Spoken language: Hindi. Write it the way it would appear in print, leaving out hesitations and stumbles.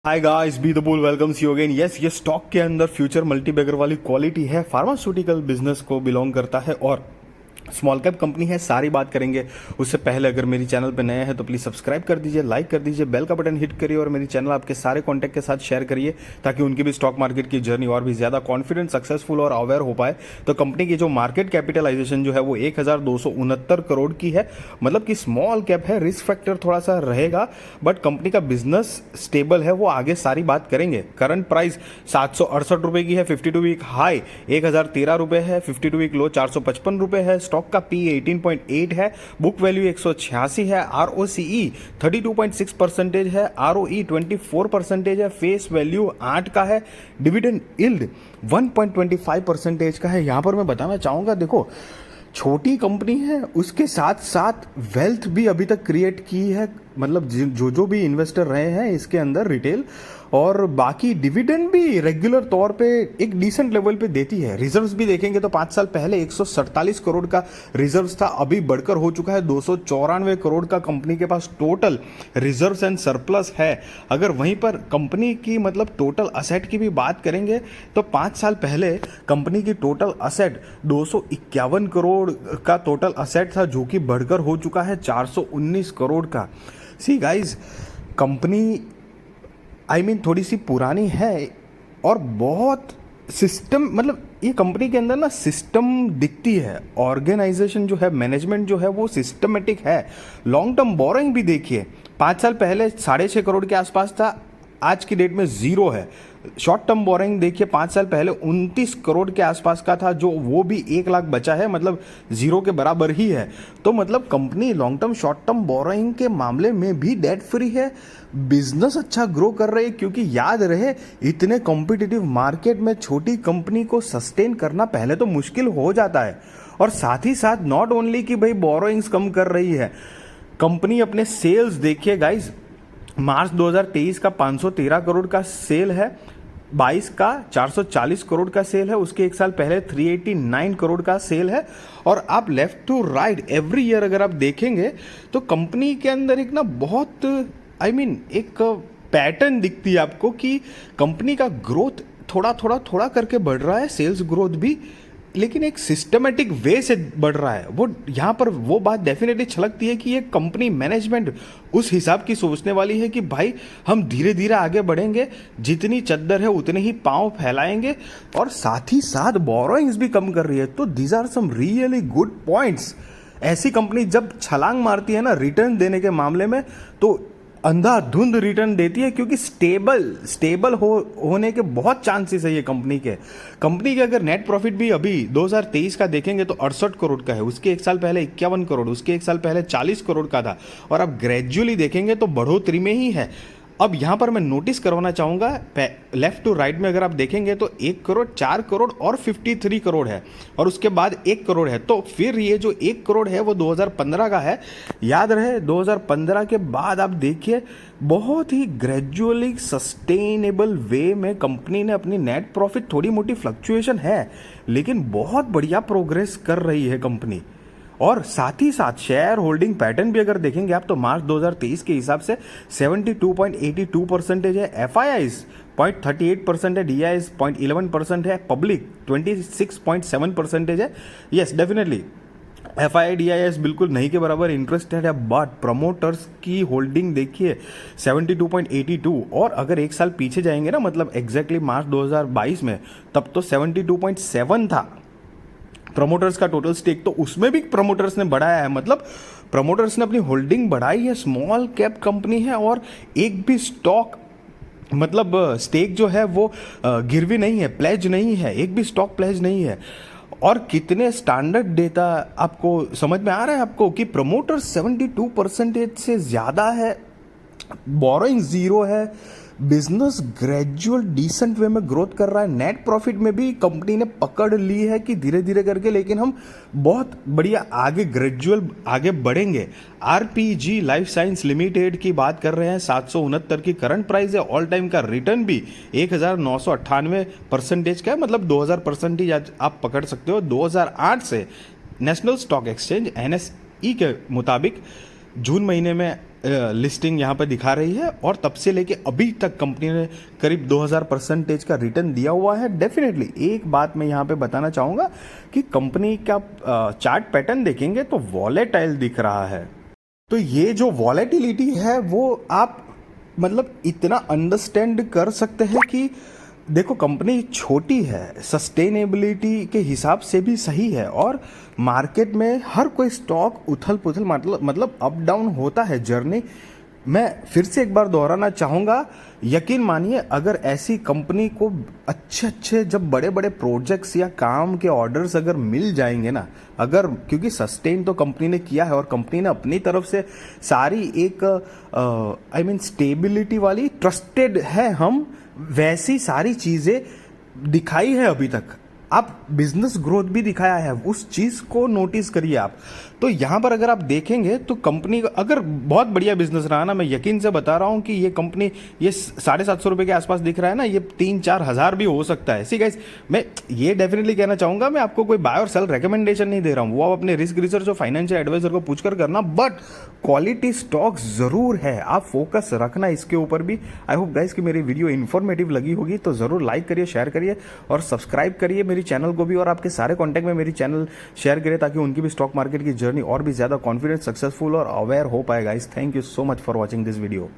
Hi guys, be the bull welcomes you again. Yes, ये स्टॉक के अंदर फ्यूचर मल्टीबैगर वाली क्वालिटी है, फार्मास्यूटिकल बिजनेस को बिलोंग करता है और स्मॉल कैप कंपनी है। सारी बात करेंगे। उससे पहले अगर मेरी चैनल पे नए हैं तो प्लीज़ सब्सक्राइब कर दीजिए, लाइक कर दीजिए, बेल का बटन हिट करिए और मेरी चैनल आपके सारे कॉन्टैक्ट के साथ शेयर करिए ताकि उनकी भी स्टॉक मार्केट की जर्नी और भी ज़्यादा कॉन्फिडेंट, सक्सेसफुल और अवेयर हो पाए। तो कंपनी की जो मार्केट कैपिटलाइजेशन जो है वो 1269 करोड़ की है, मतलब कि स्मॉल कैप है, रिस्क फैक्टर थोड़ा सा रहेगा, बट कंपनी का बिजनेस स्टेबल है। वो आगे सारी बात करेंगे। करंट प्राइस 768 रुपए की है, 52 वीक हाई 1013 रुपए है, 52 वीक लो 455 रुपए है। स्टॉक का पी 18.8 है, बुक वैल्यू 186 है, ROCE 32.6% है, ROE 24% है, फेस वैल्यू 8 का है, डिविडेंड यील्ड 1.25% का है। यहां पर मैं बताना चाहूंगा, देखो छोटी कंपनी है, उसके साथ साथ वेल्थ भी अभी तक क्रिएट की है, मतलब जो भी इन्वेस्टर रहे हैं इसके अंदर रिटेल, और बाकी डिविडेंड भी रेगुलर तौर पे एक डिसेंट लेवल पे देती है। रिजर्व्स भी देखेंगे तो 5 साल पहले 147 करोड़ का रिजर्व्स था, अभी बढ़कर हो चुका है 294 करोड़ का कंपनी के पास टोटल रिजर्व्स एंड सरप्लस है। अगर वहीं पर कंपनी की मतलब टोटल असेट की भी बात करेंगे तो 5 साल पहले कंपनी की टोटल असेट 251 करोड़ का टोटल असेट था, जो कि बढ़कर हो चुका है 419 करोड़ का। सी गाइज, कंपनी थोड़ी सी पुरानी है और बहुत सिस्टम, मतलब ये कंपनी के अंदर ना सिस्टम दिखती है, ऑर्गेनाइजेशन जो है, मैनेजमेंट जो है वो सिस्टमेटिक है। लॉन्ग टर्म बोरोइंग भी देखिए, 5 साल पहले 6.5 करोड़ के आसपास था, आज की डेट में जीरो है। शॉर्ट टर्म बोरोइंग देखिए, 5 साल पहले 29 करोड़ के आसपास का था, जो वो भी 1 लाख बचा है, मतलब जीरो के बराबर ही है। तो मतलब company long term short term borrowing के मामले में भी डेट फ्री है, बिजनेस अच्छा ग्रो कर रही है, क्योंकि याद रहे इतने कॉम्पिटिटिव मार्केट में छोटी कंपनी को सस्टेन करना पहले तो मुश्किल हो जाता है। और साथ ही साथ नॉट ओनली कि भाई बोरोइंग्स कम कर रही है, कंपनी अपने सेल्स देखिए गाइज, मार्च 2023 का 513 करोड़ का सेल है, 22 का 440 करोड़ का सेल है, उसके एक साल पहले 389 करोड़ का सेल है। और आप left to right every year अगर आप देखेंगे तो कंपनी के अंदर एक ना बहुत एक पैटर्न दिखती है आपको कि कंपनी का ग्रोथ थोड़ा करके बढ़ रहा है, सेल्स ग्रोथ भी, लेकिन एक सिस्टमेटिक वे से बढ़ रहा है। वो यहाँ पर वो बात डेफिनेटली छलकती है कि ये कंपनी मैनेजमेंट उस हिसाब की सोचने वाली है कि भाई हम धीरे धीरे आगे बढ़ेंगे, जितनी चद्दर है उतने ही पांव फैलाएंगे, और साथ ही साथ बोरोइंग्स भी कम कर रही है। तो these are some really good points. ऐसी कंपनी जब छलांग मारती है ना रिटर्न देने के मामले में, तो अंधाधुंध रिटर्न देती है, क्योंकि स्टेबल होने के बहुत चांसेस है ये कंपनी के अगर नेट प्रॉफिट भी अभी 2023 का देखेंगे तो 68 करोड़ का है, उसके एक साल पहले 51 करोड़, उसके एक साल पहले 40 करोड़ का था, और अब ग्रेजुअली देखेंगे तो बढ़ोतरी में ही है। अब यहां पर मैं नोटिस करवाना चाहूंगा, लेफ्ट टू राइट में अगर आप देखेंगे तो 1 करोड़, 4 करोड़ और 53 करोड़ है, और उसके बाद 1 करोड़ है। तो फिर ये जो 1 करोड़ है वो 2015 का है। याद रहे 2015 के बाद आप देखिए बहुत ही ग्रेजुअली सस्टेनेबल वे में कंपनी ने अपनी नेट प्रॉफिट, थोड़ी मोटी फ्लक्चुएशन है लेकिन बहुत बढ़िया प्रोग्रेस कर रही है कंपनी। और साथ ही साथ शेयर होल्डिंग पैटर्न भी अगर देखेंगे आप तो मार्च 2023 के हिसाब से 72.82% है, FIIs 0.38% है, DIIs 0.11% है, पब्लिक 26.7% है। यस डेफिनेटली FII DIIs बिल्कुल नहीं के बराबर इंटरेस्टेड है, बट प्रमोटर्स की होल्डिंग देखिए 72.82, और अगर एक साल पीछे जाएंगे ना, मतलब एग्जैक्टली मार्च 2022 में, तब तो 72.7 था प्रमोटर्स का टोटल स्टेक। तो उसमें भी प्रमोटर्स ने बढ़ाया है, मतलब प्रमोटर्स ने अपनी होल्डिंग बढ़ाई है। स्मॉल कैप कंपनी है और एक भी स्टॉक, मतलब स्टेक जो है वो गिरवी नहीं है, प्लेज नहीं है, एक भी स्टॉक प्लेज नहीं है। और कितने स्टैंडर्ड डेटा आपको समझ में आ रहा है आपको कि प्रमोटर 72% से ज्यादा है, बोरोइंग जीरो है, बिजनेस ग्रेजुअल डिसेंट वे में ग्रोथ कर रहा है, नेट प्रॉफिट में भी कंपनी ने पकड़ ली है कि धीरे धीरे करके, लेकिन हम बहुत बढ़िया आगे ग्रेजुअल आगे बढ़ेंगे। RPG लाइफ साइंस लिमिटेड की बात कर रहे हैं, 769 की करंट प्राइस है, ऑल टाइम का रिटर्न भी 1998% का है, मतलब 2000% आप पकड़ सकते हो। 2008 से नेशनल स्टॉक एक्सचेंज NSE के मुताबिक जून महीने में लिस्टिंग यहाँ पे दिखा रही है और तब से लेके अभी तक कंपनी ने करीब 2000% का रिटर्न दिया हुआ है। डेफिनेटली एक बात मैं यहाँ पे बताना चाहूँगा कि कंपनी का चार्ट पैटर्न देखेंगे तो वॉलेटाइल दिख रहा है। तो ये जो वॉलेटिलिटी है वो आप मतलब इतना अंडरस्टैंड कर सकते हैं कि देखो कंपनी छोटी है, सस्टेनेबिलिटी के हिसाब से भी सही है और मार्केट में हर कोई स्टॉक उथल पुथल मतलब अप डाउन होता है जर्नी। मैं फिर से एक बार दोहराना चाहूँगा, यकीन मानिए अगर ऐसी कंपनी को अच्छे अच्छे जब बड़े बड़े प्रोजेक्ट्स या काम के ऑर्डर्स अगर मिल जाएंगे ना, अगर क्योंकि सस्टेन तो कंपनी ने किया है और कंपनी ने अपनी तरफ से सारी एक स्टेबिलिटी वाली ट्रस्टेड है हम वैसी सारी चीज़ें दिखाई है अभी तक। आप बिजनेस ग्रोथ भी दिखाया है, उस चीज़ को नोटिस करिए आप। तो यहाँ पर अगर आप देखेंगे तो कंपनी अगर बहुत बढ़िया बिजनेस रहा ना, मैं यकीन से बता रहा हूँ कि ये कंपनी ये 750 रुपये के आसपास दिख रहा है ना, ये 3-4 हज़ार भी हो सकता है। सी गाइस, मैं ये डेफिनेटली कहना चाहूँगा, मैं आपको कोई बाय और सेल रिकमेंडेशन नहीं दे रहा हूँ, वो आप अपने रिस्क रिसर्च और फाइनेंशियल एडवाइजर को पूछकर करना, बट क्वालिटी स्टॉक ज़रूर है, आप फोकस रखना इसके ऊपर भी। आई होप गाइस कि मेरी वीडियो इन्फॉर्मेटिव लगी होगी, तो ज़रूर लाइक करिए, शेयर करिए और सब्सक्राइब करिए मेरी चैनल को भी, और आपके सारे कॉन्टैक्ट में मेरी चैनल शेयर करिए ताकि उनकी भी स्टॉक मार्केट की जर्नी और भी ज़्यादा कॉन्फिडेंस, सक्सेसफुल और अवेयर हो पाए। Guys, thank you so much for watching this video.